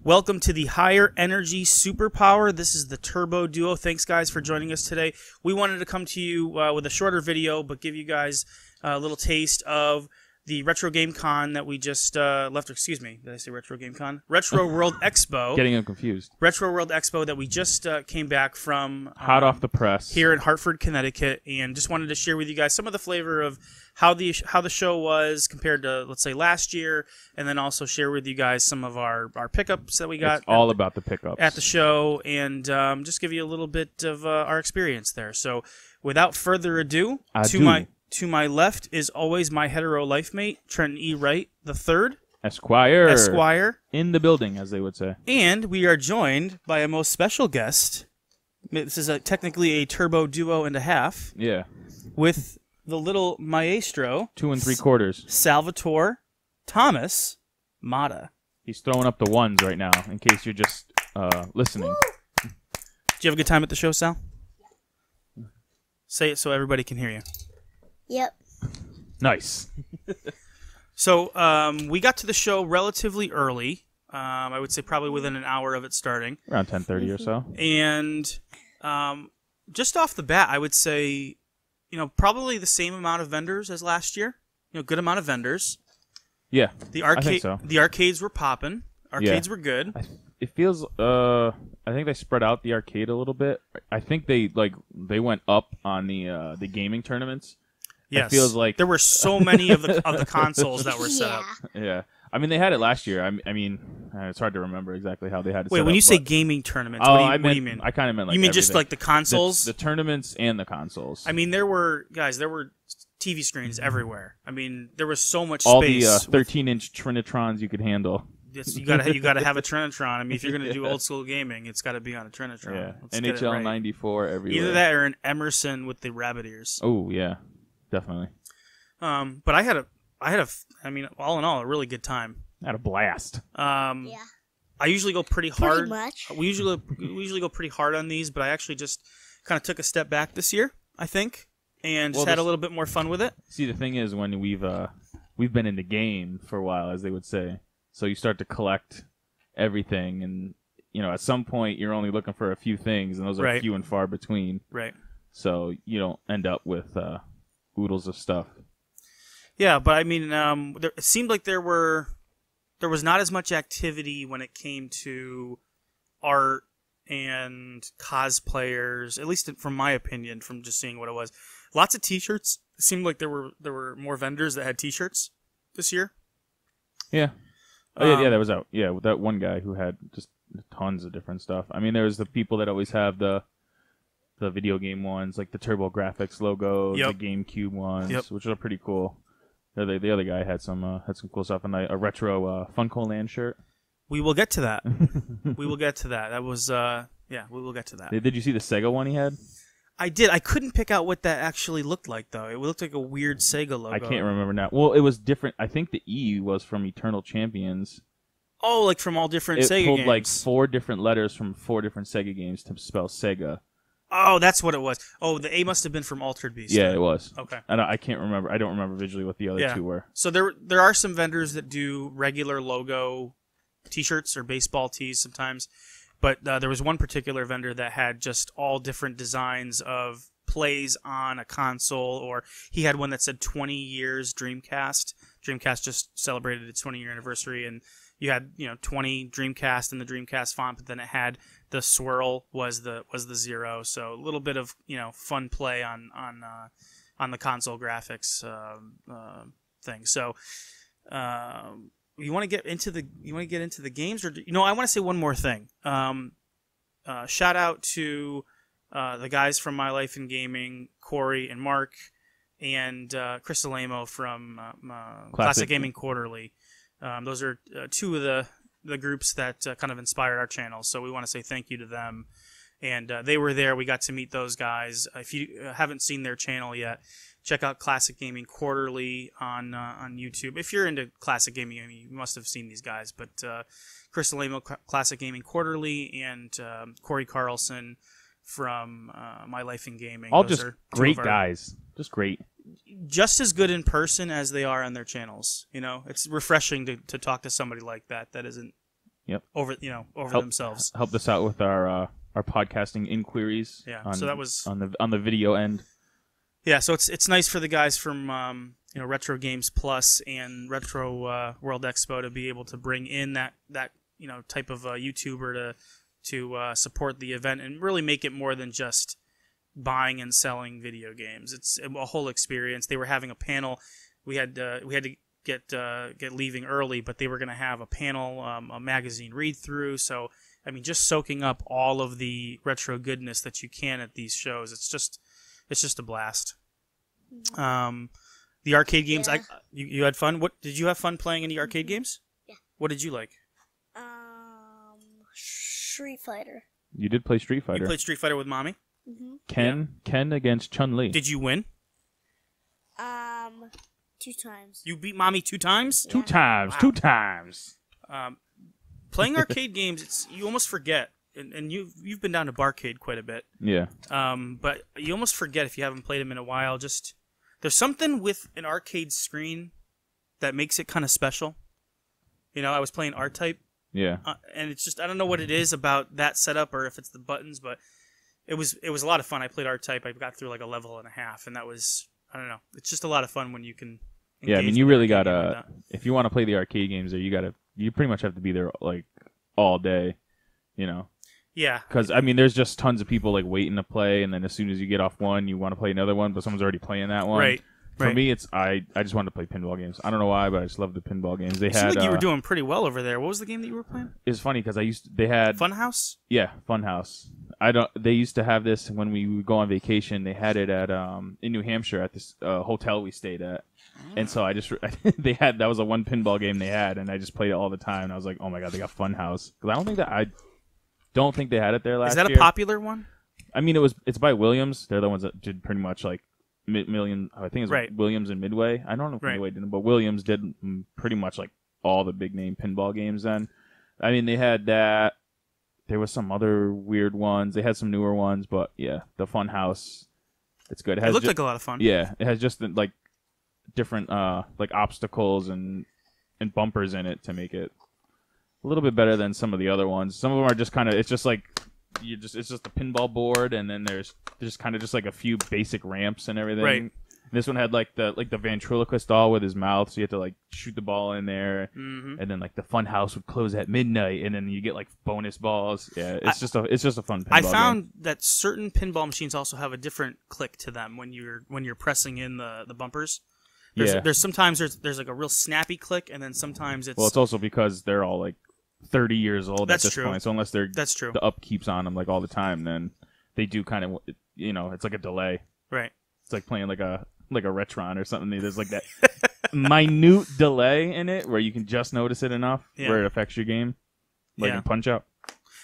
Welcome to the Higher Energy Superpower. This is the Turbo Duo. Thanks, guys, for joining us today. We wanted to come to you with a shorter video, but give you guys a little taste of the Retro Game Con that we just left. Excuse me, did I say Retro Game Con? Retro World Expo. Getting them confused. Retro World Expo that we just came back from. Hot off the press. Here in Hartford, Connecticut, and just wanted to share with you guys some of the flavor of how the show was compared to, let's say, last year, and then also share with you guys some of our pickups that we got. It's all about the pickups. At the show, and just give you a little bit of our experience there. So without further ado, to my left is always my hetero life mate, Trenton E. Wright III. Esquire. In the building, as they would say. And we are joined by a most special guest. This is technically a turbo duo and a half. Yeah. With the little maestro. 2 3/4. Salvatore Thomas Mata. He's throwing up the ones right now, in case you're just listening. Did you have a good time at the show, Sal? Yeah. Say it so everybody can hear you. Yep. Nice. So we got to the show relatively early. I would say probably within an hour of it starting. Around 10:30 or so. And just off the bat, I would say, probably the same amount of vendors as last year. Good amount of vendors. Yeah, I think so. The arcades were popping. Arcades were good. It feels. I think they spread out the arcade a little bit. I think they went up on the gaming tournaments. Yes. It feels like there were so many of the consoles that were set up. Yeah. I mean, they had it last year. I mean, it's hard to remember exactly how they had it set up. Wait, when you say gaming tournaments, what do you mean? I kind of meant like you mean everything. Just like the consoles? The tournaments and the consoles. I mean, there were TV screens everywhere. I mean, there was so much all space. All the 13-inch Trinitrons you could handle. You gotta have a Trinitron. I mean, if you're gonna do old school gaming, it's got to be on a Trinitron. Yeah, Let's NHL '94 everywhere. Either that or an Emerson with the rabbit ears. Oh yeah, definitely. But I had I mean, all in all, a really good time. I had a blast. Yeah. I usually go pretty hard. Pretty much. We usually go pretty hard on these, but I actually just kind of took a step back this year, I think, and just had a little bit more fun with it. See, the thing is, when we've been in the game for a while, as they would say, so you start to collect everything, and at some point you're only looking for a few things, and those are few and far between. Right. So you don't end up with oodles of stuff. Yeah, but I mean, it seemed like there was not as much activity when it came to art and cosplayers, at least from my opinion, from just seeing what it was. Lots of T-shirts. It seemed like there were more vendors that had T-shirts this year. Yeah. Oh, yeah, there was that one guy who had just tons of different stuff. I mean, there was the people that always have the video game ones, like the TurboGrafx logo, the GameCube ones, which are pretty cool. The other guy had some cool stuff, and a retro Funko Land shirt. We will get to that. We will get to that. That was we will get to that. Did you see the Sega one he had? I did. I couldn't pick out what that actually looked like, though. It looked like a weird Sega logo. I can't remember now. Well, it was different. I think the E was from Eternal Champions. Oh, like from all different Sega games. It pulled like 4 different letters from 4 different Sega games to spell Sega. Oh, that's what it was. Oh, the A must have been from Altered Beast. Yeah, it was. Okay. I can't remember. I don't remember visually what the other two were. So there are some vendors that do regular logo T-shirts or baseball tees sometimes, but there was one particular vendor that had just all different designs of plays on a console, or he had one that said 20 years Dreamcast. Dreamcast just celebrated its 20-year anniversary, and you had 20 Dreamcast in the Dreamcast font, but then it had the swirl was the 0. So a little bit of fun play on the console graphics thing. So you want to get into the games, or I want to say one more thing. Shout out to the guys from My Life in Gaming, Corey and Mark, and Chris Alamo from Classic Gaming Quarterly. Those are two of the groups that kind of inspired our channel, so we want to say thank you to them. And they were there. We got to meet those guys. If you haven't seen their channel yet, check out Classic Gaming Quarterly on YouTube. If you're into classic gaming, you must have seen these guys. But Chris Alamo, Classic Gaming Quarterly, and Corey Carlson from My Life in Gaming. All just great guys. Just great. Just as good in person as they are on their channels. It's refreshing to talk to somebody like that isn't over themselves. Helped us out with our podcasting inquiries. Yeah, so that was on the video end. Yeah, so it's nice for the guys from Retro Games Plus and Retro World Expo to be able to bring in that type of YouTuber to support the event and really make it more than just buying and selling video games. It's a whole experience. They were having a panel. We had to get leaving early, but they were going to have a panel, a magazine read through. So I mean, just soaking up all of the retro goodness that you can at these shows. It's just a blast. The arcade games. Yeah. You had fun. What did you have fun playing in the arcade games? Yeah. What did you like? Street Fighter. You did play Street Fighter. You played Street Fighter with Mommy? Ken against Chun-Li. Did you win? 2 times. You beat Mommy 2 times? Yeah. 2 times. Wow. 2 times. Playing arcade games, you almost forget. And you've been down to Barcade quite a bit. Yeah. But you almost forget if you haven't played them in a while. Just there's something with an arcade screen that makes it kind of special. I was playing R-Type. Yeah. And it's just I don't know what it is about that setup or if it's the buttons, but it was a lot of fun. I played R-Type. I got through like a level and a half, and that was I don't know. It's just a lot of fun when you can. Yeah, I mean, you really gotta if you want to play the arcade games there, you pretty much have to be there like all day, Yeah. Because I mean, there's just tons of people like waiting to play, and then as soon as you get off one, you want to play another one, but someone's already playing that one. Right. For me, it's I just wanted to play pinball games. I don't know why, but I just love the pinball games. They it had seemed like you were doing pretty well over there. What was the game that you were playing? It's funny because they had Funhouse? Yeah, Funhouse. They used to have this when we would go on vacation. They had it at in New Hampshire at this hotel we stayed at, and so that was a one pinball game they had, and I just played it all the time. And I was like, oh my god, they got Funhouse because I don't think they had it there last year. Is that a popular one? I mean, it's by Williams. They're the ones that did pretty much like million. I think it's Williams and Midway. I don't know if Midway didn't, but Williams did pretty much like all the big name pinball games. Then, I mean, they had that. There was some other weird ones. They had some newer ones, but yeah, the Funhouse, it's good. It looked like a lot of fun. Yeah, it has just like different like obstacles and bumpers in it to make it a little bit better than some of the other ones. Some of them are just kind of it's just like it's just a pinball board, and then there's kind of just like a few basic ramps and everything. Right. This one had like the ventriloquist doll with his mouth, so you had to like shoot the ball in there, and then like the fun house would close at midnight, and then you get like bonus balls. Yeah, it's just a fun pinball I found game. that certain pinball machines also have a different click to them when you're pressing in the bumpers. There's sometimes there's like a real snappy click, and then sometimes it's it's also because they're all like 30 years old at this point, so unless that's true. The upkeep's on them like all the time, then they do kind of it's like a delay. Right. It's like playing like a Retron or something. There's like that minute delay in it where you can just notice it enough where it affects your game, like in Punch-Out.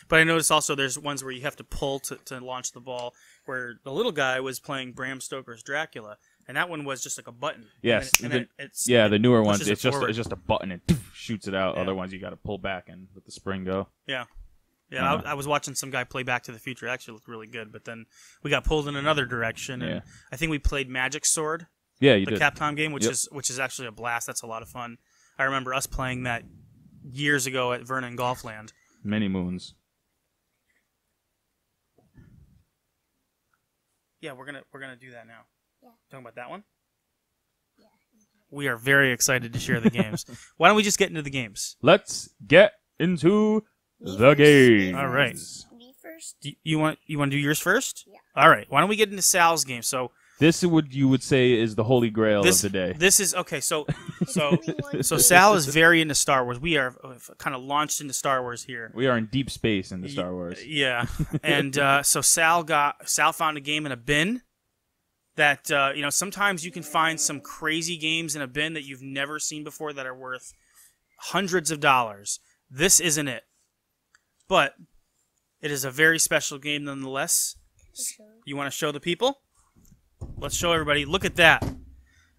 But I noticed also there's ones where you have to pull to launch the ball, where the little guy was playing Bram Stoker's Dracula, and that one was just like a button. Yes. The newer ones, it's forward. just a button and shoots it out. Yeah. Other ones you got to pull back and let the spring go. Yeah. Yeah, I was watching some guy play Back to the Future. It actually looked really good, but then we got pulled in another direction, and I think we played Magic Sword. Yeah, you the did. Capcom game, which is actually a blast. That's a lot of fun. I remember us playing that years ago at Vernon Golfland. Many moons. Yeah, we're gonna do that now. Yeah. Talking about that one. Yeah. We are very excited to share the games. Why don't we just get into the games? Let's get into the games. All right. Me first? You want to do yours first? Yeah. All right. Why don't we get into Sal's game? So this you would say is the holy grail of the day. This is okay. So Sal is very into Star Wars. We are kind of launched into Star Wars here. We are in deep space into Star Wars. Yeah, and so Sal found a game in a bin that sometimes you can find some crazy games in a bin that you've never seen before that are worth hundreds of dollars. This isn't it, but it is a very special game nonetheless. You want to show the people? Let's show everybody. Look at that.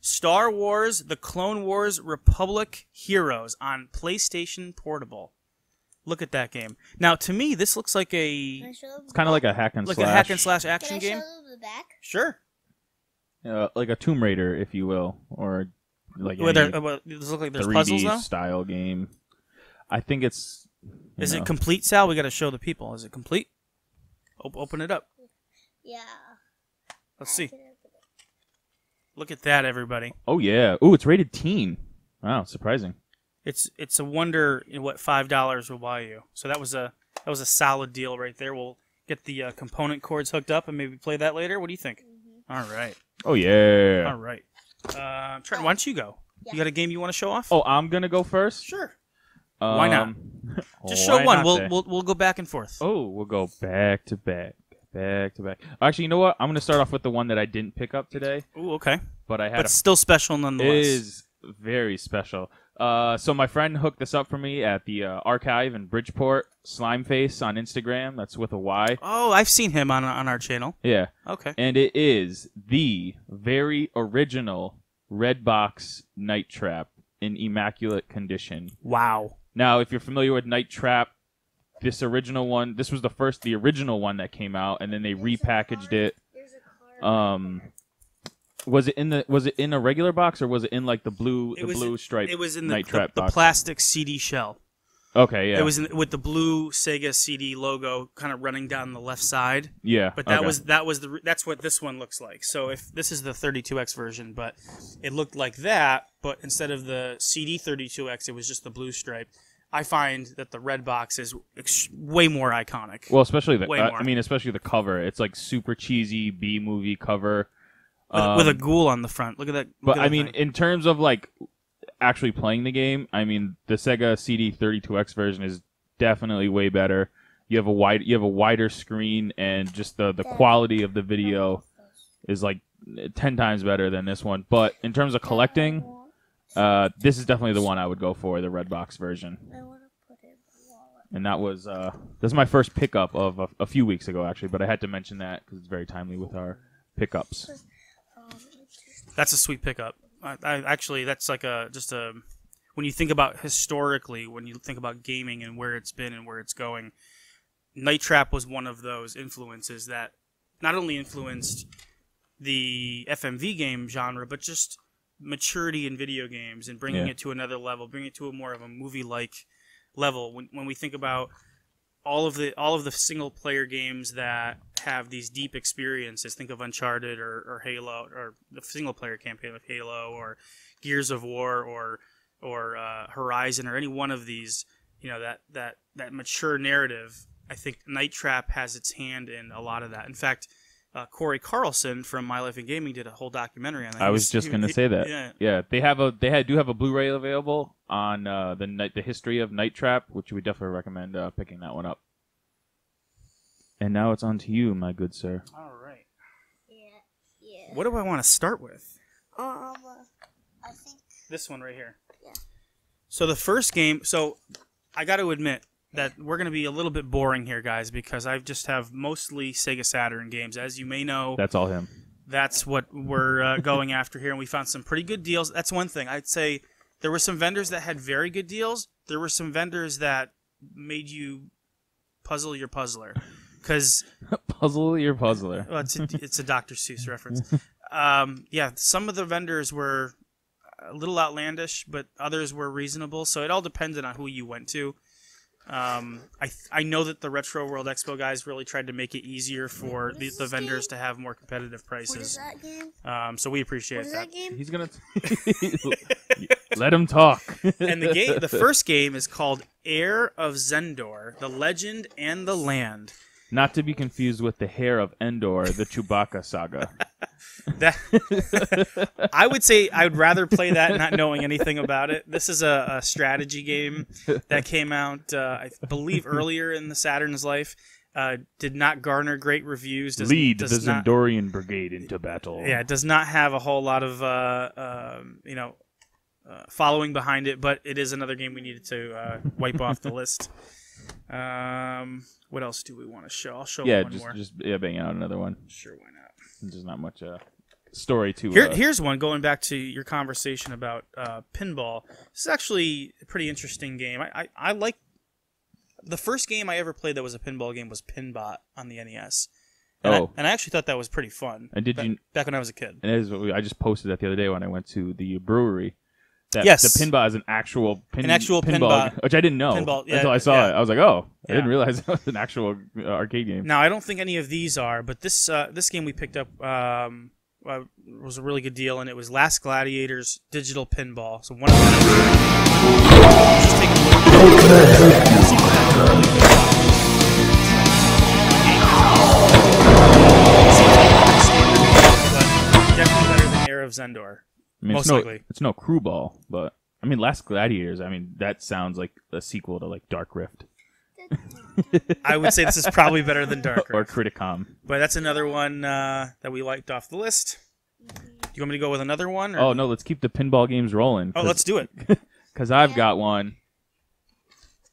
Star Wars, The Clone Wars Republic Heroes on PlayStation Portable. Look at that game. Now, to me, this looks like it's kind of like a hack and slash. Like a hack and slash action game? Can I show them the back? Sure. Like a Tomb Raider, if you will, or like does it look like there's 3D puzzles, though? style game. I think it's Is it complete, Sal? We got to show the people. Is it complete? Open it up. Yeah. Let's see. Look at that, everybody. Oh yeah. Ooh, it's rated teen. Wow, surprising. It's a wonder in what $5 will buy you. So that was a solid deal right there. We'll get the component cords hooked up and maybe play that later. What do you think? All right. Oh yeah. All right. Trent, why don't you go? Yeah. You got a game you want to show off? Oh, I'm gonna go first. Sure. Why not? Just show why one. not We'll go back and forth. Oh, we'll go back to back. Actually, you know what? I'm gonna start off with the one that I didn't pick up today, Ooh, okay. but I had. But still special nonetheless. It is very special. So my friend hooked this up for me at the archive in Bridgeport. Slimeface on Instagram. That's with a Y. Oh, I've seen him on our channel. Yeah. Okay. And it is the very original Redbox Night Trap in immaculate condition. Wow. Now, if you're familiar with Night Trap, this original one, this was the original one that came out, and then they repackaged it. There's a card. Was it in a regular box, or was it in like the blue stripe? It was in Night the Trap box? plastic CD shell. Okay, yeah. It was with the blue Sega CD logo kind of running down the left side. Yeah. But that's what this one looks like. So if this is the 32X version, but it looked like that, but instead of the CD 32X, it was just the blue stripe. I find that the red box is way more iconic. Well, especially especially the cover. It's like super cheesy B movie cover with a ghoul on the front. Look at that. But I mean, in terms of like actually playing the game, I mean, the Sega CD 32X version is definitely way better. You have a wider screen, and just the quality of the video is like 10 times better than this one. But in terms of collecting, this is definitely the one I would go for, the Redbox version. I want to put it in the wallet. And that was this is my first pickup of a few weeks ago, actually. But I had to mention that because it's very timely with our pickups. That's a sweet pickup. I actually, that's like when you think about historically, when you think about gaming and where it's been and where it's going, Night Trap was one of those influences that not only influenced the FMV game genre, but just maturity in video games and bringing it to another level, bringing it to a more of a movie-like level. When we think about all of the single-player games that have these deep experiences, think of Uncharted or Halo, or the single-player campaign of Halo, or Gears of War, or Horizon, or any one of these, you know, that mature narrative. I think Night Trap has its hand in a lot of that. In fact, Corey Carlson from My Life in Gaming did a whole documentary on that. I was just going to say that. Yeah, they do have a Blu-ray available on the history of Night Trap, which we definitely recommend picking that one up. And now it's on to you, my good sir. All right. Yeah. What do I want to start with? I think. This one right here. Yeah. So the first game. So I got to admit that we're going to be a little bit boring here, guys, because I just have mostly Sega Saturn games. As you may know, That's all him. that's what we're going after here, and we found some pretty good deals. That's one thing. I'd say there were some vendors that had very good deals. There were some vendors that made you puzzle your puzzler. Because Puzzle your puzzler. well, it's a Dr. Seuss reference. Yeah, some of the vendors were a little outlandish, but others were reasonable. So it all depended on who you went to. I know that the Retro World Expo guys really tried to make it easier for the vendors to have more competitive prices. What is that game? So we appreciate What is that game? He's gonna let him talk. And the first game is called Heir of Zendor: The Legend and the Land. Not to be confused with the Hair of Endor, the Chewbacca saga. I would say I would rather play that not knowing anything about it. This is a strategy game that came out, I believe, earlier in the Saturn's life. Did not garner great reviews. Lead the Zendorian Brigade into battle. Yeah, it does not have a whole lot of following behind it, but it is another game we needed to wipe off the list. What else do we want to show? I'll show one more. Just bang out another one. Sure, why not? There's not much story to Here's one, going back to your conversation about pinball. This is actually a pretty interesting game. I like the first game I ever played that was a pinball game was Pinbot on the NES. And I actually thought that was pretty fun. And back when I was a kid. And I just posted that the other day when I went to the brewery. that Yes. the pinball is an actual pinball, which I didn't know until I saw it. I was like, oh, I didn't realize it was an actual arcade game. Now I don't think any of these are, but this game we picked up was a really good deal, and it was Last Gladiator's digital pinball. So one of them. Just take a look. See what that early but definitely better than Air of Zendor. I mean, Most likely. It's no crew ball, but I mean, Last Gladiators. I mean, that sounds like a sequel to like Dark Rift. I would say this is probably better than Dark or Rift. Criticom. But that's another one that we liked off the list. Do you want me to go with another one? Or? Oh no, let's keep the pinball games rolling. Oh, let's do it. Because I've got one.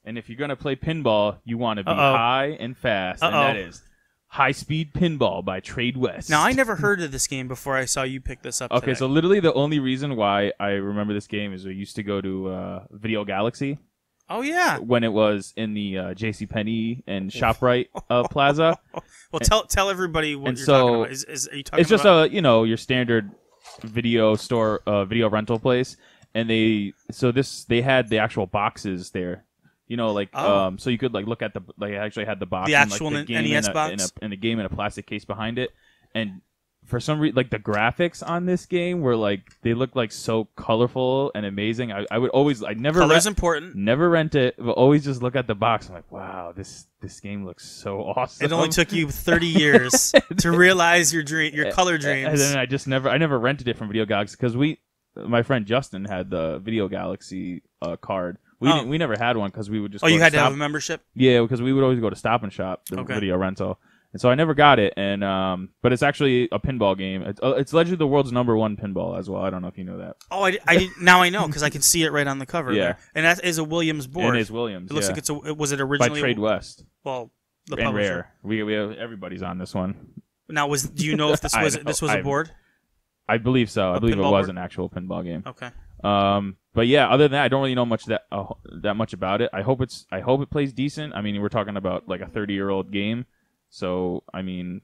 And if you're gonna play pinball, you want to be high and fast, and that is High Speed Pinball by Trade West. Now, I never heard of this game before I saw you pick this up Okay, today. so literally the only reason why I remember this game is we used to go to Video Galaxy. Oh, yeah. When it was in the JCPenney and ShopRite Plaza. Well, tell everybody what you're talking about. Are you talking it's just about... your standard video store, video rental place, and they had the actual boxes there. You know, like so you could like look at they actually had the box, the actual and, like, the game NES box, and a game in a plastic case behind it, and for some reason, like the graphics on this game were like they looked like so colorful and amazing. I would always color's important. Never rent it, but always just look at the box. I'm like, wow, this game looks so awesome. It only took you 30 years to realize your color dreams. And then I never rented it from Video Galaxy because my friend Justin had the Video Galaxy card. We never had one because we would just. Oh, you had to have a membership? Yeah, because we would always go to Stop and Shop, the video rental, and so I never got it. And but it's actually a pinball game. It's allegedly the world's #1 pinball as well. I don't know if you know that. Oh, I didn't. Now I know because I can see it right on the cover. Yeah, there. And that is a Williams board. It is Williams. It looks like was it originally by Trade West? Well, the and publisher. Rare. We have everybody's on this one. Now do you know if this was a board? I believe so. I believe it was board? an actual pinball game. Okay. But yeah, other than that, I don't really know that much about it. I hope it plays decent. I mean, we're talking about like a 30-year-old game, so I mean,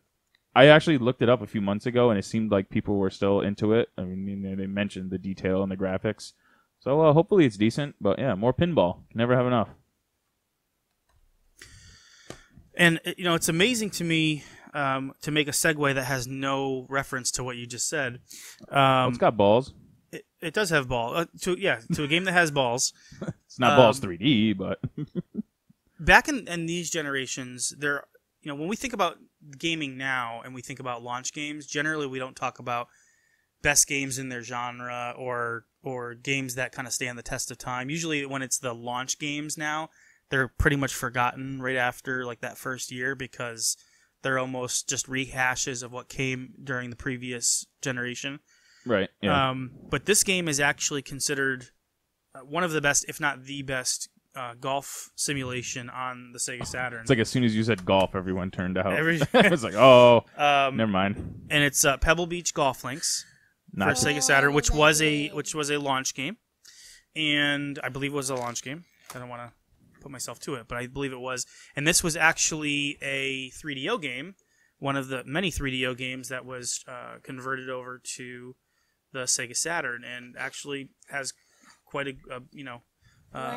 I actually looked it up a few months ago, and it seemed like people were still into it. I mean, they mentioned the detail and the graphics, so hopefully it's decent. But yeah, more pinball. Never have enough. And it's amazing to me to make a segue that has no reference to what you just said. It's got balls. It does have balls. To a game that has balls. It's not balls 3D, but back in these generations, when we think about gaming now and we think about launch games, generally we don't talk about best games in their genre or games that kind of stand the test of time. Usually, when it's the launch games now, they're pretty much forgotten right after like that first year because they're almost just rehashes of what came during the previous generation. Right. Yeah. But this game is actually considered one of the best, if not the best, golf simulation on the Sega Saturn. It's like as soon as you said golf, everyone turned out. I was like, oh, never mind. And it's Pebble Beach Golf Links for Sega Saturn, which was a launch game, and I believe it was a launch game. I don't want to put myself to it, but I believe it was. And this was actually a 3DO game, one of the many 3DO games that was converted over to the Sega Saturn, and actually has quite a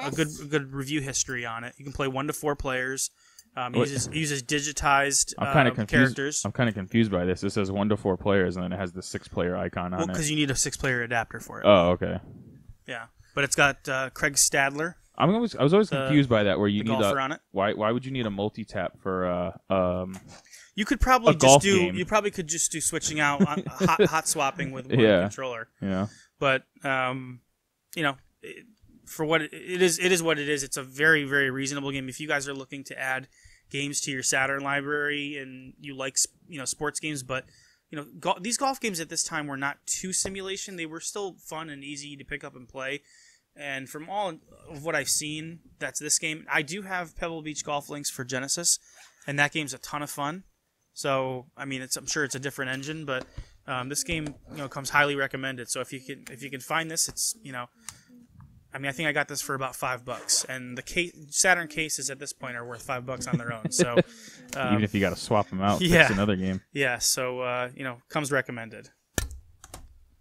good review history on it. You can play 1 to 4 players. Uses digitized characters. I'm kind of confused by this. It says 1 to 4 players, and then it has the 6-player icon on it. Because you need a 6-player adapter for it. Oh, okay. Yeah, but it's got Craig Stadler. I was always confused by that. Where you need on it. Why would you need a multi-tap for You could probably game. You probably could just do switching out, hot swapping with one controller. Yeah. But for what it is what it is. It's a very, very reasonable game. If you guys are looking to add games to your Saturn library and you like sports games, but these golf games at this time were not too simulation. They were still fun and easy to pick up and play. And from all of what I've seen, that's this game. I do have Pebble Beach Golf Links for Genesis, and that game's a ton of fun. So, I mean, I'm sure it's a different engine, but this game, comes highly recommended. So if you can find this, it's, I think I got this for about $5, and the Saturn cases at this point are worth $5 on their own. So even if you got to swap them out, it's another game. Yeah. So comes recommended.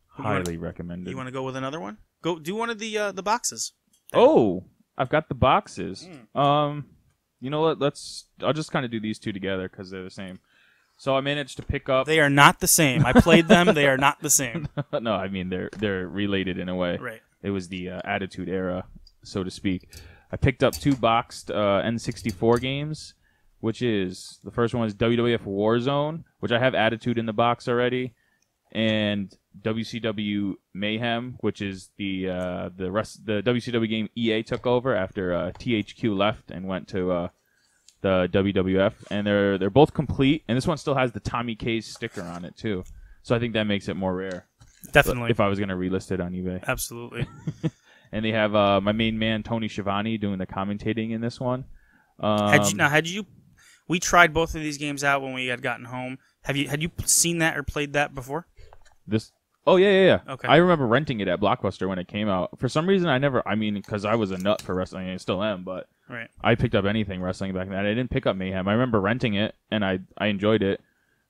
Highly recommended. You want to go with another one? Go do one of the boxes. Oh, I've got the boxes. You know what? I'll just kind of do these two together because they're the same. So I managed to pick up. They are not the same. I played them. They are not the same. No, I mean they're related in a way. Right. It was the Attitude Era, so to speak. I picked up 2 boxed N64 games, which is the first one is WWF Warzone, which I have Attitude in the box already, and WCW Mayhem, which is the WCW game EA took over after THQ left and went to the WWF, and they're both complete, and this one still has the Tommy K's sticker on it too, so I think that makes it more rare. Definitely. If I was going to relist it on eBay. Absolutely. And they have my main man Tony Schiavone doing the commentating in this one. We tried both of these games out when we had gotten home. Had you seen that or played that before? Oh yeah. Okay. I remember renting it at Blockbuster when it came out. For some reason, because I was a nut for wrestling, and I still am, but right. I picked up anything wrestling back then. I didn't pick up Mayhem. I remember renting it, and I enjoyed it.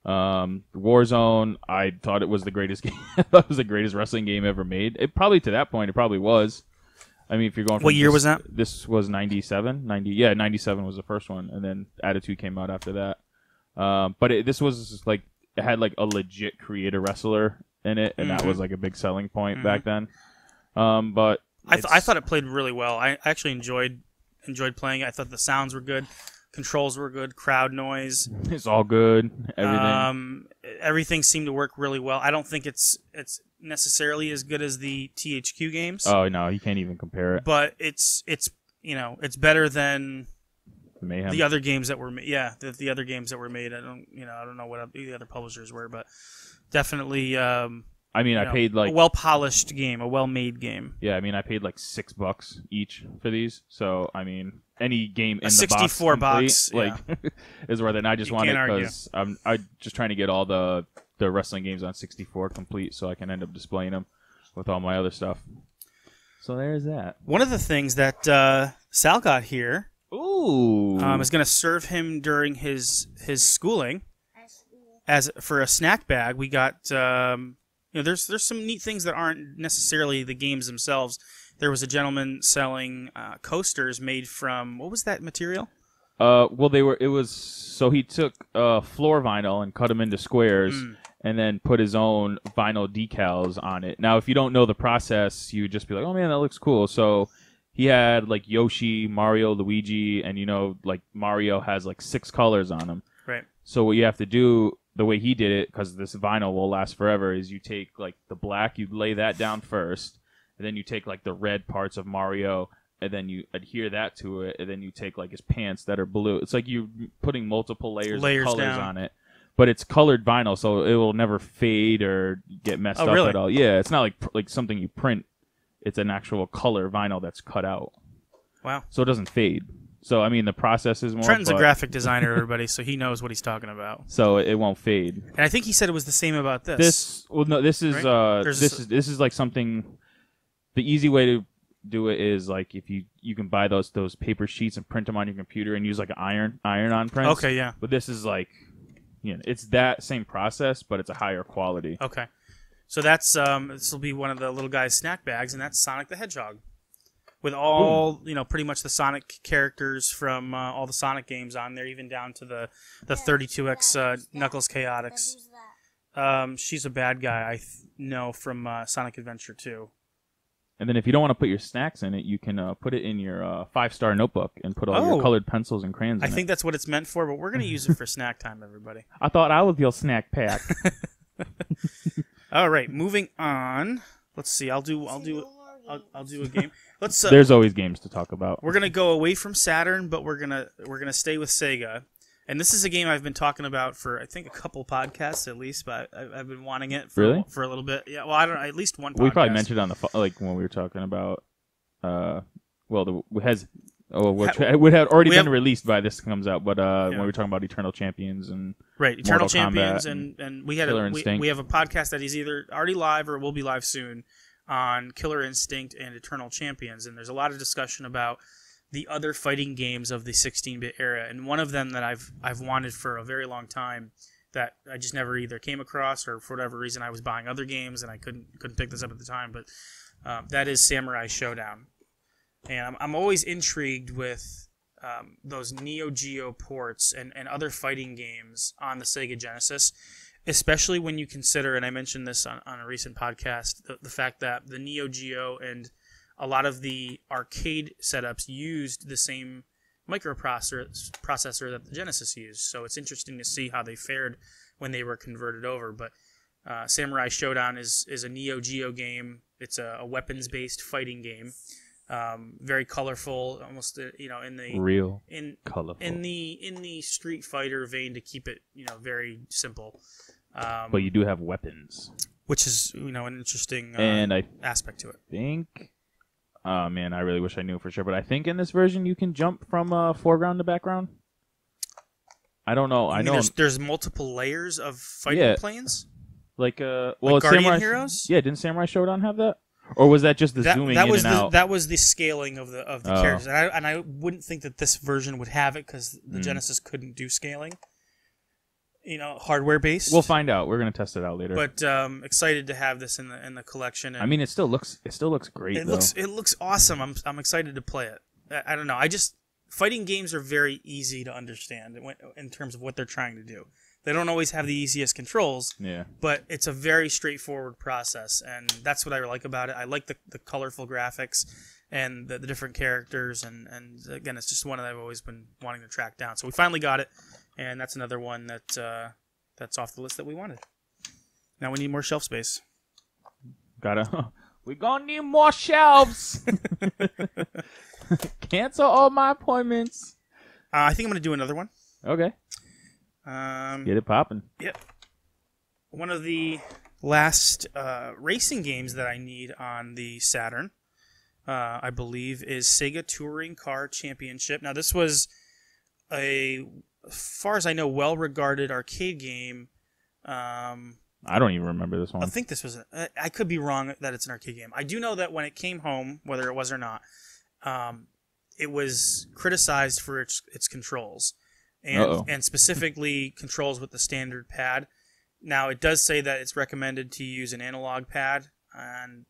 Warzone, I thought it was the greatest game. I thought it was the greatest wrestling game ever made. It probably, to that point, it probably was. I mean, if you're going from what year was that? This was 97. 97 was the first one, and then Attitude came out after that. But this was like, it had like a legit creator wrestler in it, and that was like a big selling point back then. But I thought it played really well. I actually enjoyed playing it. I thought the sounds were good, controls were good, crowd noise. It's all good. Everything. Everything seemed to work really well. I don't think it's necessarily as good as the THQ games. Oh no, you can't even compare it. But it's better than Mayhem. the other games that were made. Yeah, the other games that were made. I don't know what the other publishers were, but definitely. I paid like a well-polished game, a well-made game. Yeah, I paid like $6 each for these. So any game in the 64 box complete, is worth it. And I just want it can't because I'm just trying to get all the wrestling games on 64 complete, so I can end up displaying them with all my other stuff. So there's that. One of the things that Sal got here, is going to serve him during his schooling, as for a snack bag. We got. There's some neat things that aren't necessarily the games themselves. There was a gentleman selling coasters made from, what was that material? So he took floor vinyl and cut them into squares and then put his own vinyl decals on it. Now, if you don't know the process, you would just be like, oh man, that looks cool. So he had like Yoshi, Mario, Luigi, and like Mario has like 6 colors on them. Right. So what you have to do, the way he did it, because this vinyl will last forever, is you take like the black, you lay that down first, and then you take like the red parts of Mario, and then you adhere that to it, and then you take like his pants that are blue. It's like you're putting multiple layers of colors down on it, but it's colored vinyl, so it will never fade or get messed up really? at all. Yeah, it's not like something you print. It's an actual color vinyl that's cut out. Wow. So it doesn't fade. So, the process is more... Trenton's a graphic designer, everybody, so he knows what he's talking about. So it won't fade. And I think he said it was the same about this. This is right? this is like something... The easy way to do it is like if you can buy those paper sheets and print them on your computer and use like an iron-on print. Okay, yeah. But this is like, it's that same process, but it's a higher quality. Okay. So that's this will be one of the little guy's snack bags, and that's Sonic the Hedgehog. With all, pretty much the Sonic characters from all the Sonic games on there, even down to the 32X Knuckles Chaotix. She's a bad guy, I know, from Sonic Adventure 2. And then if you don't want to put your snacks in it, you can put it in your 5-star notebook and put all your colored pencils and crayons in it. I think that's what it's meant for, but we're going to use it for snack time, everybody. I thought I was your snack pack. All right, moving on. Let's see. I'll do a game. There's always games to talk about. We're gonna go away from Saturn, but we're gonna stay with Sega, and this is a game I've been talking about for I think a couple podcasts at least, but I've been wanting it for a little bit. Yeah, well, I don't know, at least one podcast. We probably mentioned it on the when we were talking about it would have already been released by this comes out, but when we were talking about Eternal Champions and Eternal Champions, and we have a podcast that is either already live or will be live soon on Killer Instinct and Eternal Champions, and there's a lot of discussion about the other fighting games of the 16-bit era, and one of them that I've wanted for a very long time that I just never either came across or for whatever reason I was buying other games and I couldn't pick this up at the time, but That is Samurai Showdown. And I'm always intrigued with those Neo Geo ports and other fighting games on the Sega Genesis, especially when you consider, and I mentioned this on a recent podcast, the fact that the Neo Geo and a lot of the arcade setups used the same microprocessor that the Genesis used. So it's interesting to see how they fared when they were converted over. But Samurai Showdown is a Neo Geo game. It's a weapons-based fighting game. Very colorful, almost in the colorful in the Street Fighter vein to keep it very simple. But you do have weapons, which is an interesting aspect to it. Oh man, I really wish I knew for sure, but I think in this version you can jump from foreground to background. I don't know. I know there's multiple layers of fighting planes. Like Guardian Samurai Heroes. Yeah, didn't Samurai Showdown have that? Or was that just the zooming in and out? That was the scaling of the characters, and I wouldn't think that this version would have it because the Genesis couldn't do scaling. Hardware based. We'll find out. We're gonna test it out later. But excited to have this in the collection. And I mean, it still looks great. It looks awesome. I'm excited to play it. I don't know. Fighting games are very easy to understand in terms of what they're trying to do. They don't always have the easiest controls, but it's a very straightforward process, and that's what I like about it. I like the colorful graphics and the different characters, and again, it's just one that I've always been wanting to track down. So we finally got it, and that's another one that's off the list that we wanted. Now we need more shelf space. We gonna need more shelves. Cancel all my appointments. I think I'm gonna do another one. Okay. Get it popping. Yep. One of the last racing games that I need on the Saturn, I believe, is Sega Touring Car Championship. Now, this was as far as I know, well-regarded arcade game. I don't even remember this one. I think this was. I could be wrong that it's an arcade game. I do know that when it came home, whether it was or not, it was criticized for its controls. And specifically controls with the standard pad. Now, it does say that it's recommended to use an analog pad, and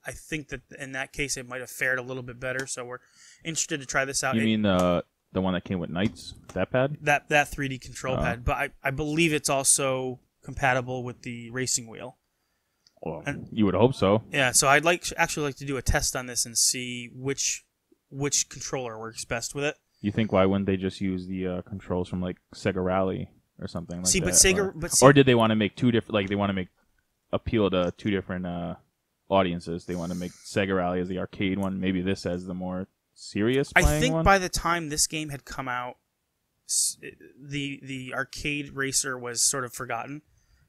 I think that in that case it might have fared a little bit better. So we're interested to try this out. You mean the one that came with Knights? That pad? That 3D control pad, but I believe it's also compatible with the racing wheel. Well, you would hope so. Yeah, so I'd actually like to do a test on this and see which controller works best with it. You think why wouldn't they just use the controls from like Sega Rally or something like that? But Sega, or did they want to make two different? Like they want to appeal to two different audiences. They want to make Sega Rally as the arcade one, maybe this as the more serious. I think one? By the time this game had come out, the arcade racer was sort of forgotten.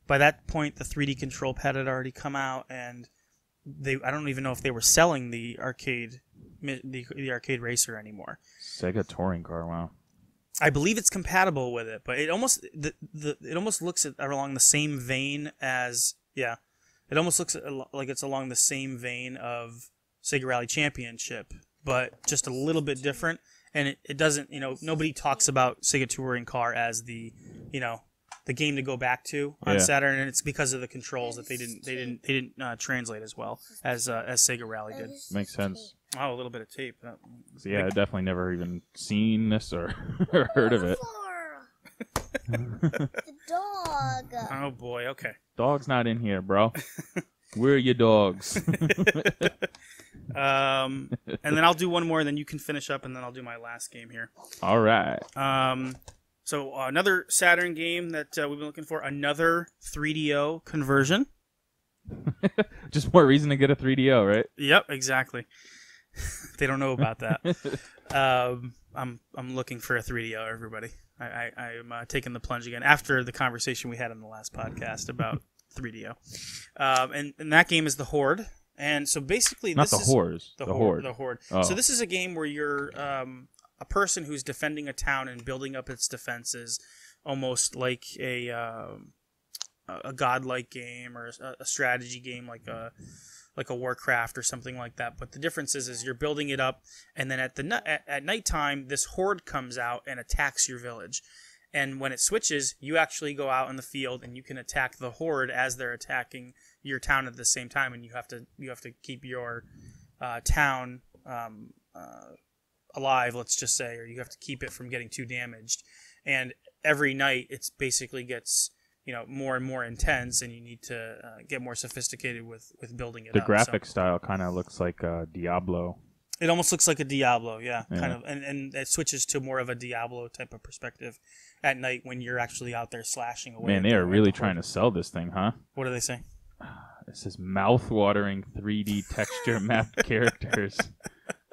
By that point, the 3D control pad had already come out, and I don't even know if they were selling the arcade racer anymore. Sega Touring Car, wow. I believe it's compatible with it, but it almost looks along the same vein as it almost looks like it's along the same vein of Sega Rally Championship, but just a little bit different. And it doesn't, nobody talks about Sega Touring Car as the game to go back to on Saturn, and it's because of the controls that they didn't translate as well as Sega Rally did. Makes sense. Oh, a little bit of tape. So I definitely never even seen this or heard of it. The dog. Oh boy. Okay. Dog's not in here, bro. Where are your dogs? And then I'll do one more, and then you can finish up, and then I'll do my last game here. All right. So another Saturn game that we've been looking for, another 3DO conversion. Just more reason to get a 3DO, right? Yep, exactly. They don't know about that. I'm looking for a 3DO, everybody. I'm taking the plunge again after the conversation we had on the last podcast about 3DO. And that game is The Horde. And so basically, not the Horde. The Horde. Oh. So this is a game where you're a person who's defending a town and building up its defenses, almost like a godlike game or a strategy game, like a Warcraft or something like that. But the difference is you're building it up, and then at nighttime, this horde comes out and attacks your village. And when it switches, you actually go out in the field and you can attack the horde as they're attacking your town at the same time, and you have to keep your town alive, let's just say, or you have to keep it from getting too damaged. And every night, it's basically gets more and more intense, and you need to get more sophisticated with building it The up. graphic style kind of looks like Diablo. It almost looks like a Diablo, yeah. Yeah. Kind of, and it switches to more of a Diablo type of perspective at night when you're actually out there slashing away. Man, they are really trying to sell this thing, huh? What do they say? This is mouth-watering 3D texture map characters.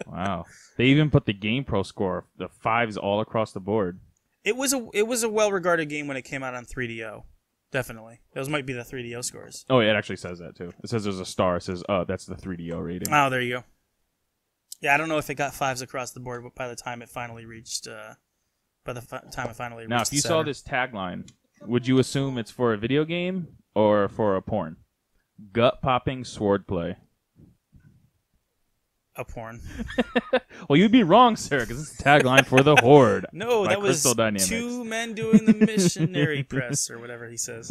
Wow. They even put the GamePro score, the 5s all across the board. It was a well-regarded game when it came out on 3DO. Definitely. Those might be the 3DO scores. Oh, yeah, it actually says that, too. It says there's a star. It says, that's the 3DO rating. Oh, there you go. Yeah, I don't know if it got 5s across the board, but by the time it finally reached... Now, if you saw this tagline, would you assume it's for a video game or for a porn? Gut-popping swordplay. A porn. Well, you'd be wrong, sir, because it's a tagline for The Horde. No, that was two men doing the missionary press, or whatever he says.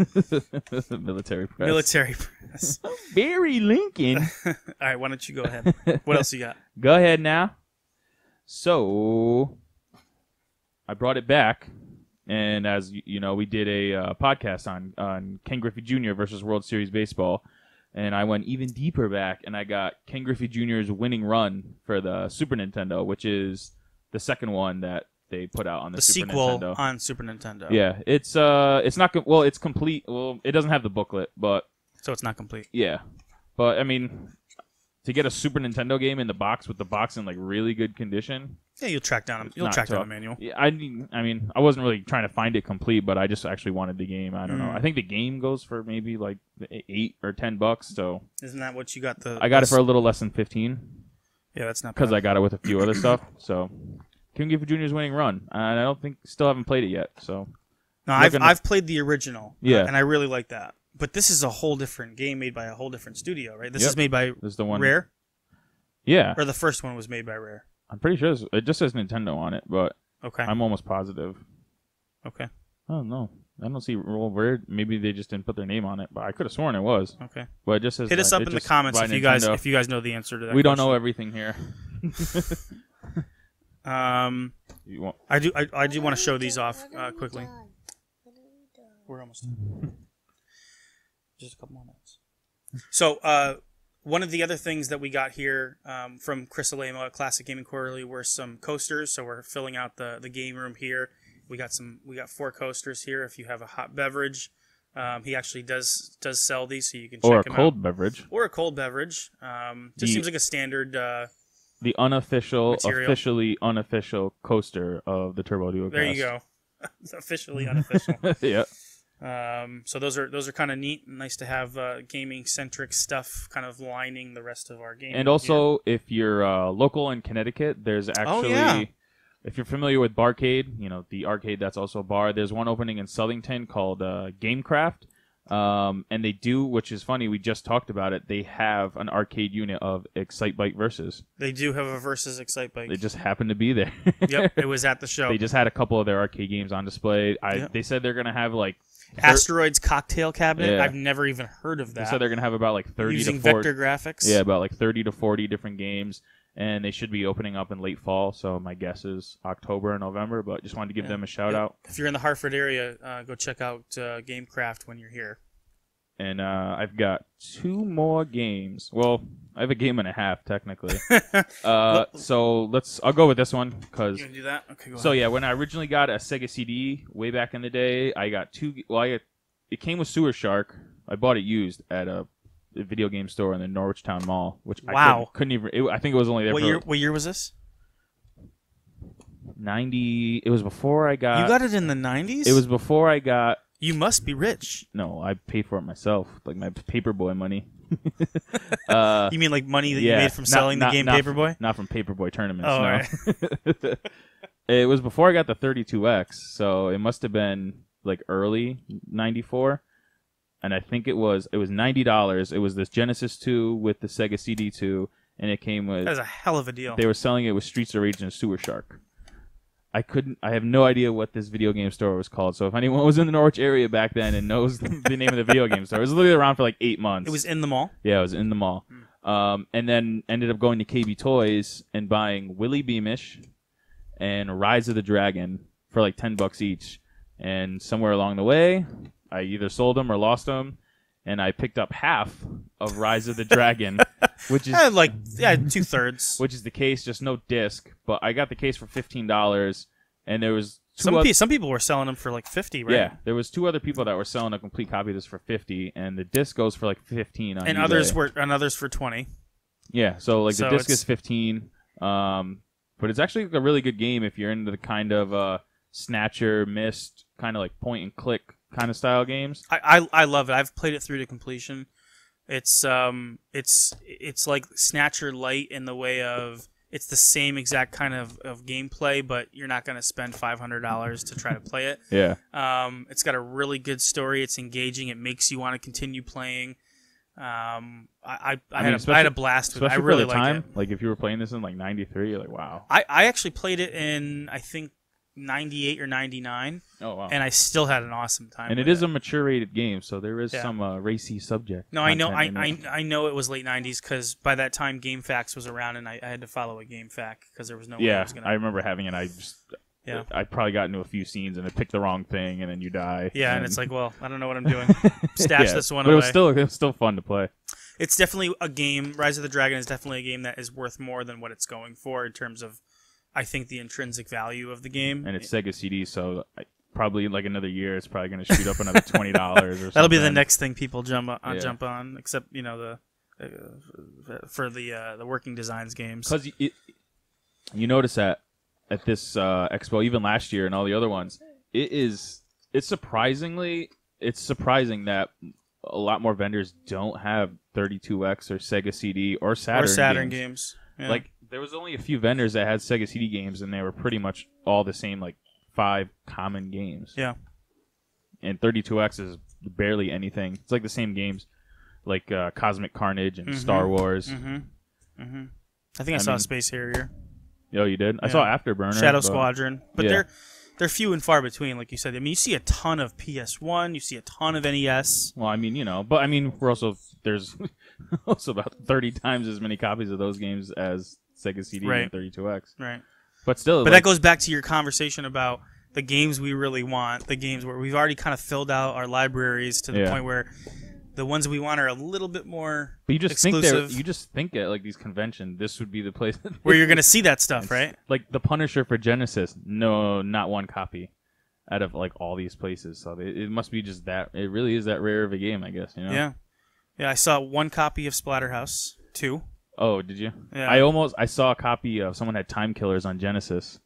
Military press. Military press. Barry Lincoln. All right, why don't you go ahead? What else you got? Go ahead now. So, I brought it back, and as you know, we did a podcast on Ken Griffey Jr. versus World Series Baseball. And I went even deeper back, and I got Ken Griffey Jr.'s winning run for the Super Nintendo, which is the second one that they put out on the Super sequel Nintendo. On Super Nintendo. Yeah, it's not well, it's complete. Well, it doesn't have the booklet, but so it's not complete. Yeah, but I mean, to get a Super Nintendo game in the box with the box in like really good condition. Yeah, you'll track down a manual. Yeah, I mean, I wasn't really trying to find it complete, but I just actually wanted the game. I don't know. I think the game goes for maybe like $8 or $10. So isn't that what you got? I got it for a little less than 15. Yeah, that's not because bad. I got it with a few other stuff. So Ken Griffey Jr.'s winning run, and I don't think still haven't played it yet. So no, I've played the original. Yeah, and I really like that. But this is a whole different game made by a whole different studio, right? This is made by this is the one. Rare. Yeah, or the first one was made by Rare. I'm pretty sure it just says Nintendo on it, but okay, I'm almost positive. Okay. Oh no, I don't see Rare. Maybe they just didn't put their name on it, but I could have sworn it was. Okay. But it just says. Hit us up in the comments if you guys know the answer to that. We don't know everything here. I do want to show these off quickly. We're almost done. Just a couple more minutes. So, one of the other things that we got here from Chris Alema, Classic Gaming Quarterly, were some coasters. So we're filling out the game room here. We got 4 coasters here. If you have a hot beverage, he actually does sell these, so you can check them out. Or a cold beverage. Or a cold beverage. Just seems like a standard. The unofficial, material. Officially unofficial coaster of the Turbo Duo. There you go. Officially unofficial. Yeah. So those are kind of neat. Nice to have gaming centric stuff kind of lining the rest of our game. And also, if you're local in Connecticut, there's actually, if you're familiar with Barcade, the arcade that's also a bar. There's one opening in Southington called Gamecraft, and they do, which is funny. We just talked about it. They have an arcade unit of Excitebike Versus. They do have a Versus Excitebike. They just happen to be there. Yep, it was at the show. They just had a couple of their arcade games on display. They said they're gonna have like. Asteroids Cocktail Cabinet. Yeah. I've never even heard of that. They said they're going to have about like 30 using to 40. vector graphics. Yeah, about like 30 to 40 different games, and they should be opening up in late fall. So my guess is October or November. But just wanted to give them a shout out. If you're in the Hartford area, go check out Gamecraft when you're here. And I've got 2 more games. Well, I have a game and a half technically. So I'll go with this one because. You gonna do that? Okay, go So ahead. yeah, when I originally got a Sega CD way back in the day, I got 2. Well, it came with Sewer Shark. I bought it used at a video game store in the Norwich Town Mall, which I couldn't even. I think it was only there. What year was this? 90. It was before I got. You got it in the 90s? It was before I got. You must be rich. No, I paid for it myself, like my Paperboy money. You mean like money that you made from selling the game Paperboy? Not from Paperboy tournaments. Oh, no. right. It was before I got the 32X, so it must have been like early 94. And I think it was $90. It was this Genesis 2 with the Sega CD 2, and it came with. That was a hell of a deal. They were selling it with Streets of Rage and Sewer Shark. I have no idea what this video game store was called. So if anyone was in the Norwich area back then and knows the name of the video game store, it was literally around for like 8 months. It was in the mall? Yeah, it was in the mall. And then ended up going to KB Toys and buying Willy Beamish and Rise of the Dragon for like $10 each. And somewhere along the way, I either sold them or lost them. And I picked up half of Rise of the Dragon, which is like 2/3. Which is the case, just no disc. But I got the case for $15, and there was some people were selling them for like 50, right? Yeah, there was 2 other people that were selling a complete copy of this for 50, and the disc goes for like 15 on and eBay. others for 20. Yeah, so the disc is 15. But it's actually a really good game if you're into the kind of Snatcher, Myst, kind of like point and click kind of style games. I love it. I've played it through to completion. It's like Snatcher Light in the way of it's the same exact kind of gameplay, but you're not going to spend $500 to try to play it. Yeah. It's got a really good story. It's engaging. It makes you want to continue playing. I had a blast with it. I really like it. Like if you were playing this in like 93, you're like, wow. I actually played it in, I think, 98 or 99. Oh, wow. And I still had an awesome time. And it is a mature rated game, so there is some racy subject. No, I know. I know it was late 90s because by that time GameFAQs was around, and I had to follow a GameFAQ because there was no way I was going to. I remember having it. I probably got into a few scenes and I picked the wrong thing, and then you die. Yeah, and it's like, well, I don't know what I'm doing. Stash this one but away. It was still fun to play. It's definitely a game. Rise of the Dragon is definitely a game that is worth more than what it's going for in terms of, I think, the intrinsic value of the game. And it's Sega CD, so probably in like another year, it's probably going to shoot up another $20 or something. That'll be the next thing people jump on, except for the working designs games. Because you notice that at this expo, even last year and all the other ones, it's surprising that a lot more vendors don't have 32X or Sega CD or Saturn games. Yeah. Like there was only a few vendors that had Sega CD games, and they were pretty much all the same, like 5 common games. Yeah. And 32X is barely anything. It's like the same games, like Cosmic Carnage and Star Wars. I think I saw Space Harrier. Oh, you did? I saw Afterburner. Shadow Squadron. But they're few and far between, like you said. I mean, you see a ton of PS1. You see a ton of NES. Well, I mean, but I mean, there's also about 30 times as many copies of those games as Sega CD and 32X. Right. But still, that goes back to your conversation about the games we really want, the games where we've already kind of filled out our libraries to the point where the ones we want are a little bit more exclusive. You just think at like these conventions, this would be the place where you're going to see that stuff, right? Like the Punisher for Genesis, no, not one copy out of like all these places. So it must be just that. It really is that rare of a game, I guess. Yeah. I saw 1 copy of Splatterhouse 2. Oh, did you? Yeah. I saw a copy of someone had Time Killers on Genesis.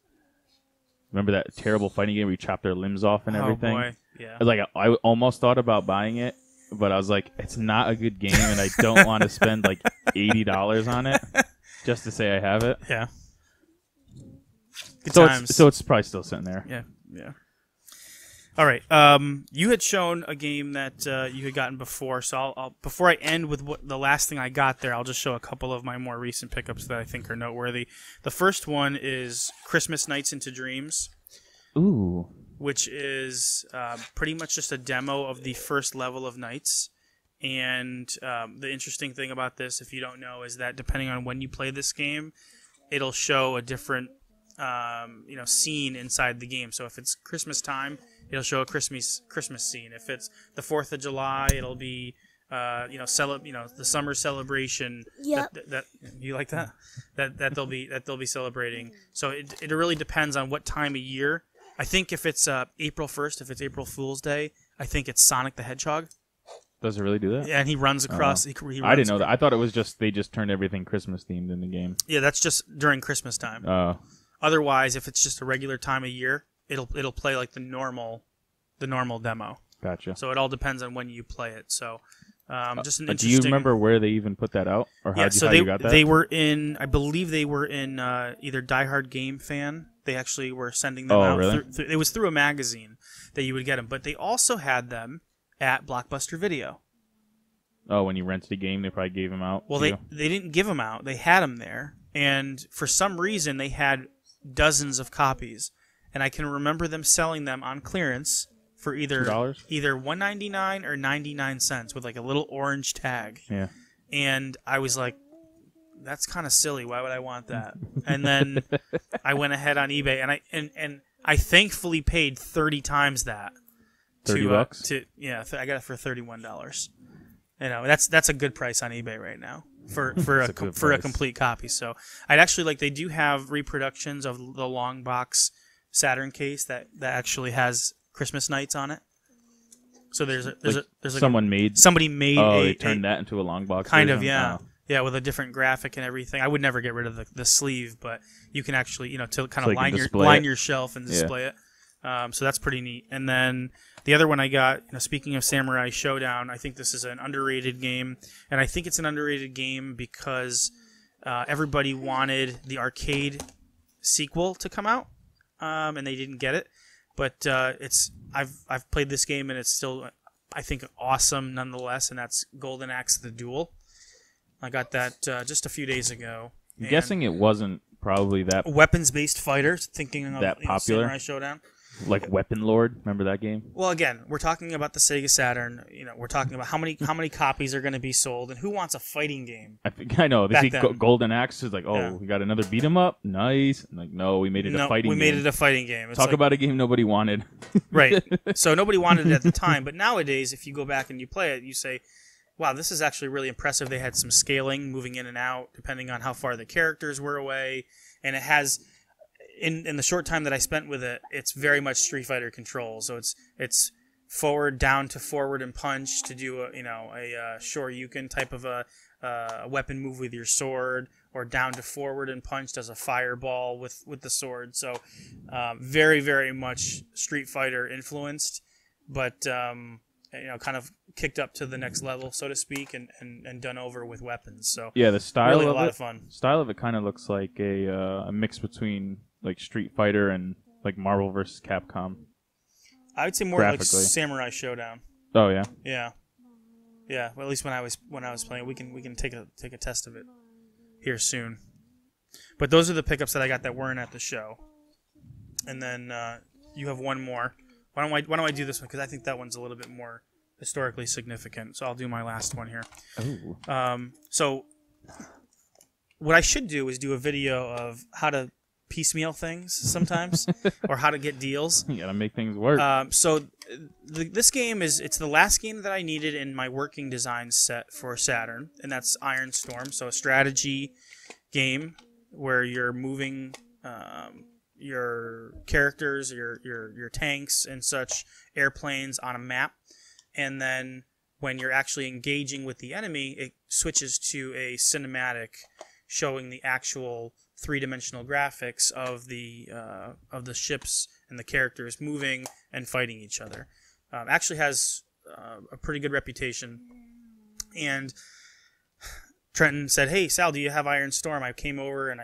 Remember that terrible fighting game where you chop their limbs off and everything? Oh boy, yeah. I almost thought about buying it, but I was like, it's not a good game, and I don't want to spend like $80 on it just to say I have it. Yeah. Good so times. It's probably still sitting there. Yeah. All right. You had shown a game that you had gotten before, so I'll before I end with the last thing I got there, I'll just show a couple of my more recent pickups that I think are noteworthy. The first one is Christmas Nights into Dreams. Ooh. Which is pretty much just a demo of the first level of Nights. And the interesting thing about this, if you don't know, is that depending on when you play this game, it'll show a different scene inside the game. So if it's Christmas time, it'll show a Christmas scene. If it's the 4th of July, it'll be the summer celebration. Yep. That you like that? That they'll be celebrating. So it really depends on what time of year. I think if it's April 1st, if it's April Fool's Day, I think it's Sonic the Hedgehog. Does it really do that? Yeah, and he runs across. He I didn't know that. I thought it was just they just turned everything Christmas themed in the game. Yeah, that's just during Christmas time. Oh. Otherwise, if it's just a regular time of year, it'll play like the normal demo. Gotcha. So it all depends on when you play it. So just an interesting. Do you remember where they even put that out, or how you got that? They were in. I believe they were in either Die Hard Game Fan. They actually were sending them out. Really? It was through a magazine that you would get them, but they also had them at Blockbuster Video. Oh, when you rented a game, they probably gave them out. Well, they didn't give them out. They had them there, and for some reason, they had dozens of copies. and I can remember them selling them on clearance for either $2? either $1.99 or 99 cents with like a little orange tag. Yeah. And I was like, that's kind of silly. Why would I want that? And then I went ahead on eBay, and I thankfully paid 30 times that. $30? I got it for $31. You know, that's a good price on eBay right now for a complete copy. So I'd actually they do have reproductions of the long box Saturn case that actually has Christmas Nights on it. So there's somebody made they turned that into a long box kind version? of, yeah. Oh. Yeah, with a different graphic and everything. I would never get rid of the sleeve, but you can actually, to kind of line your shelf and display it. So that's pretty neat. And then the other one I got, speaking of Samurai Showdown, I think this is an underrated game, and I think it's an underrated game because everybody wanted the arcade sequel to come out, and they didn't get it. But I've played this game and it's still, I think, awesome nonetheless, and that's Golden Axe: The Duel. I got that just a few days ago. I'm guessing it wasn't probably that weapons-based fighter. Thinking of that popular Samurai Showdown, like Weapon Lord. Remember that game? Well, again, we're talking about the Sega Saturn. We're talking about how many copies are going to be sold, and who wants a fighting game? I know. They see Golden Axe is like, we got another beat 'em up, nice. And like, no, we made it a fighting game. We made it a fighting game. It's Talk about a game nobody wanted. Right. So nobody wanted it at the time, but nowadays, if you go back and you play it, you say, wow, this is actually really impressive. They had some scaling, moving in and out, depending on how far the characters were away. And it has, in the short time that I spent with it, it's very much Street Fighter control. So it's forward, down to forward and punch to do a Shoryuken type of a weapon move with your sword, or down to forward and punch does a fireball with the sword. So very, very much Street Fighter influenced, but kind of kicked up to the next level, so to speak, and done over with weapons. So yeah, the style really of a lot it, of fun. Style of it kind of looks like a mix between like Street Fighter and like Marvel vs. Capcom. I would say more like Samurai Showdown. Oh yeah. Yeah. Well, at least when I was playing, we can take a test of it here soon. But those are the pickups that I got that weren't at the show. And then you have one more. Why don't I do this one, because I think that one's a little bit more historically significant. So I'll do my last one here. Ooh. So what I should do is do a video of how to piecemeal things sometimes, or how to get deals. You gotta make things work. This game it's the last game that I needed in my working design set for Saturn, and that's Iron Storm. So a strategy game where you're moving your characters, your tanks and such, airplanes on a map, and then when you're actually engaging with the enemy, it switches to a cinematic showing the actual three-dimensional graphics of the ships and the characters moving and fighting each other. Actually has a pretty good reputation. And Trenton said, "Hey Sal, do you have Iron Storm?" I came over and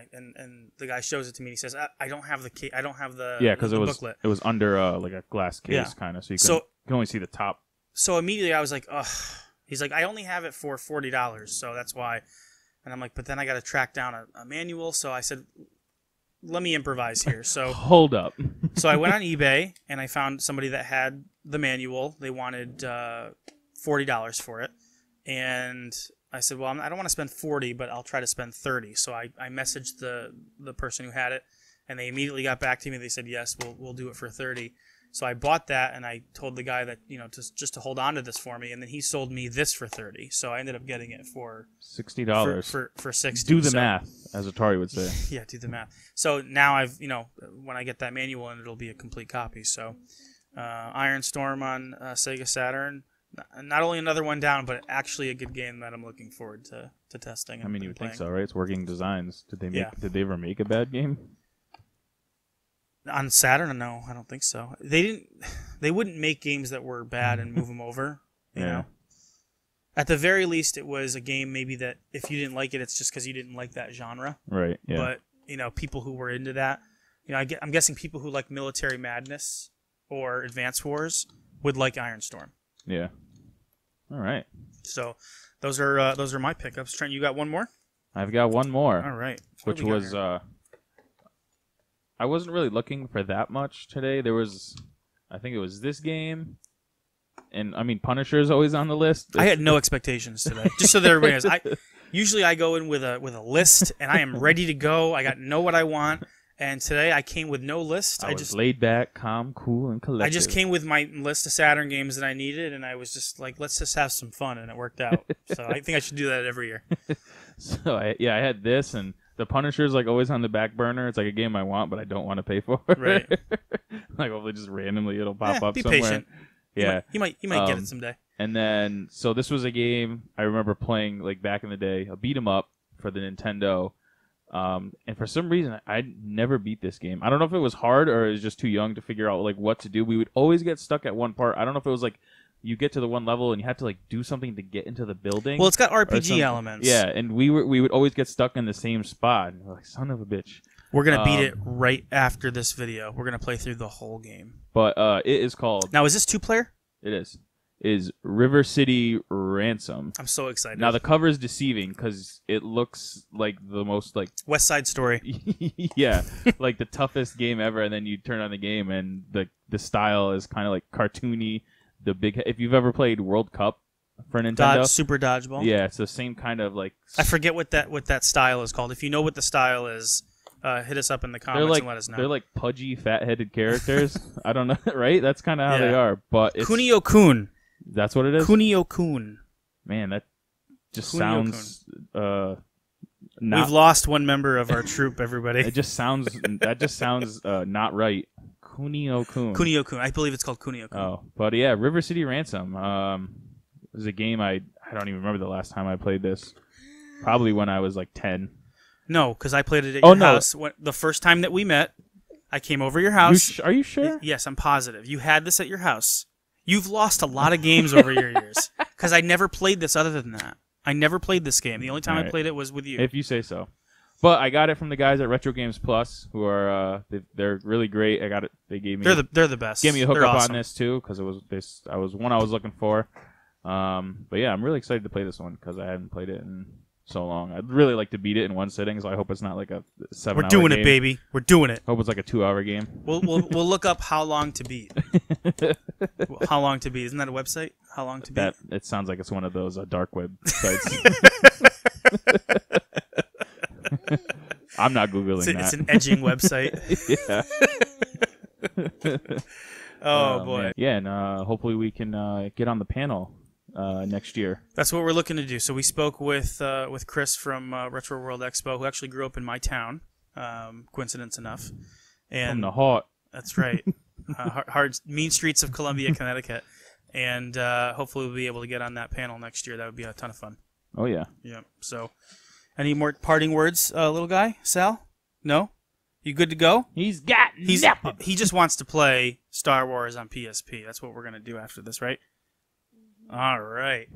the guy shows it to me. And he says, "I don't have the because it booklet. was under like a glass case kind of, so you can only see the top." So immediately I was like, "Ugh." He's like, "I only have it for $40, so that's why." And I'm like, "But then I got to track down a manual." So I said, "Let me improvise here." So hold up. So I went on eBay and I found somebody that had the manual. They wanted $40 for it, and I said, "Well, I don't want to spend $40, but I'll try to spend $30." So I messaged the person who had it, and they immediately got back to me. They said, "Yes, we'll do it for $30." So I bought that, and I told the guy that just to hold on to this for me, and then he sold me this for $30. So I ended up getting it for $60 for $60. Do the math, as Atari would say. Yeah, do the math. So now I've when I get that manual, and it'll be a complete copy. So Iron Storm on Sega Saturn. Not only another one down, but actually a good game that I'm looking forward to testing. I mean, you would think so, right? It's Working Designs. Did they ever make a bad game? On Saturn? No, I don't think so. They wouldn't make games that were bad and move them over. You know. At the very least, it was a game maybe that if you didn't like it, it's just because you didn't like that genre. Right. Yeah. But people who were into that, I'm guessing people who like Military Madness or Advance Wars would like Iron Storm. Yeah. All right. So those are my pickups. Trent, you got one more? I've got one more. All right. Which was I wasn't really looking for that much today. I think it was this game, and I mean Punisher is always on the list. I had no expectations today. Just so that everybody knows, usually I go in with a list, and I am ready to go. I know what I want, and today I came with no list. I was just laid back, calm, cool, and collected. I just came with my list of Saturn games that I needed, and I was just like, let's just have some fun, and it worked out. So I think I should do that every year. So I had this, and the Punisher's like always on the back burner. It's like a game I want, but I don't want to pay for. Right. Like hopefully just randomly it'll pop up be somewhere. Patient. Yeah. You might get it someday. And then so this was a game I remember playing like back in the day, a beat 'em up for the Nintendo. And for some reason I never beat this game. I don't know if it was hard or it was just too young to figure out like what to do. We would always get stuck at one part. I don't know if it was like you get to the one level and you have to like do something to get into the building. Well, it's got RPG elements. Yeah, and we would always get stuck in the same spot. And we're like, son of a bitch. We're gonna beat it right after this video. We're gonna play through the whole game. But it is called. Now, is this 2-player? It is. Is River City Ransom. I'm so excited. Now the cover is deceiving because it looks like the most like West Side Story. yeah, like the toughest game ever, and then you turn on the game and the style is kind of like cartoony. The big if you've ever played World Cup for Nintendo, Super Dodgeball. Yeah, it's the same kind of like. I forget what that style is called. If you know what the style is, hit us up in the comments and let us know. They're like pudgy, fat-headed characters. I don't know, right? That's kind of how they are. But it's, Kunio-kun. That's what it is? Kunio-kun. Man, that just Kunio-kun. sounds... We've lost one member of our troop, everybody. That just sounds not right. Kunio-kun. Kunio-kun. I believe it's called Kunio-kun. Oh, but yeah, River City Ransom. It was a game I don't even remember the last time I played this. Probably when I was like 10. No, because I played it at your house. The first time that we met, I came over your house. Are you sure? Yes, I'm positive. You had this at your house. You've lost a lot of games over your years. Because I never played this other than that. I never played this game. The only time I played it was with you. If you say so. But I got it from the guys at Retro Games Plus, who are they're really great. I got it. They gave me. They're the best. Gave me a hookup awesome. on this too because it was one I was looking for. But yeah, I'm really excited to play this one because I hadn't played it in so long. I'd really like to beat it in one sitting, so I hope it's not like a 7-hour game. We're doing it, baby. We're doing it. Hope it's like a 2-hour game. We'll look up how long to beat. How long to beat? Isn't that a website? How long to beat? It sounds like it's one of those dark web sites. I'm not Googling that. It's an edging website. Yeah. Oh, boy. Man. Yeah, and hopefully we can get on the panel next year. That's what we're looking to do. So we spoke with Chris from Retro World Expo, who actually grew up in my town, coincidence enough. And from the heart. That's right. Hard, mean streets of Columbia, Connecticut. And hopefully we'll be able to get on that panel next year. That would be a ton of fun. Oh, yeah. Yeah. So any more parting words, little guy? Sal? No? You good to go? He just wants to play Star Wars on PSP. That's what we're going to do after this, right? All right.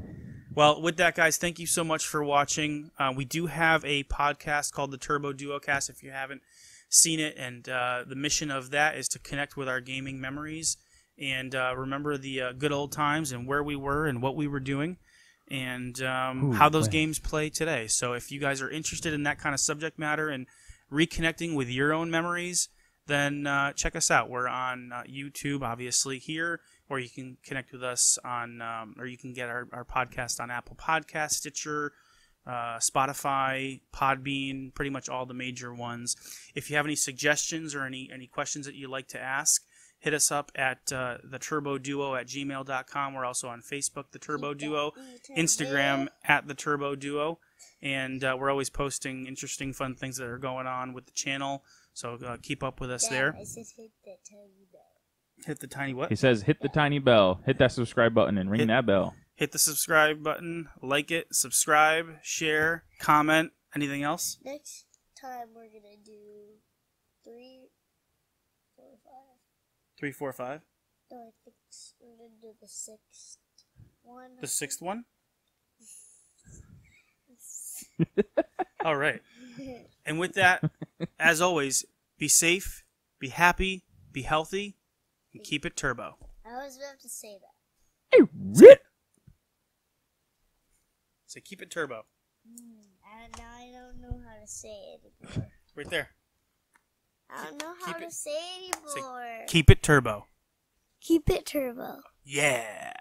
Well, with that, guys, thank you so much for watching. We do have a podcast called the Turbo Duo Cast if you haven't seen it. And the mission of that is to connect with our gaming memories and remember the good old times and where we were and what we were doing and how those games play today. So if you guys are interested in that kind of subject matter and reconnecting with your own memories, then check us out. We're on YouTube, obviously, here, or you can connect with us on, or you can get our podcast on Apple Podcasts, Stitcher, Spotify, Podbean, pretty much all the major ones. If you have any suggestions or any questions that you'd like to ask, hit us up at theturboduo@gmail.com. We're also on Facebook, The Turbo Duo, Instagram at The Turbo Duo. And we're always posting interesting, fun things that are going on with the channel. So keep up with us there. I said hit the tiny bell. Hit the tiny what? He says, hit the tiny bell. Hit that subscribe button and ring that bell. Hit the subscribe button. Like it. Subscribe. Share. Comment. Anything else? Next time we're going to do 3, 4, 5. 3, 4, 5? No, I think we're going to do the 6th one. The 6th one? All right. And with that, as always, be safe, be happy, be healthy, and keep it turbo. I was about to say that. So keep it turbo. And now I don't know how to say it anymore. Right there. I don't know how to say anymore. Keep it turbo. Keep it turbo. Yeah.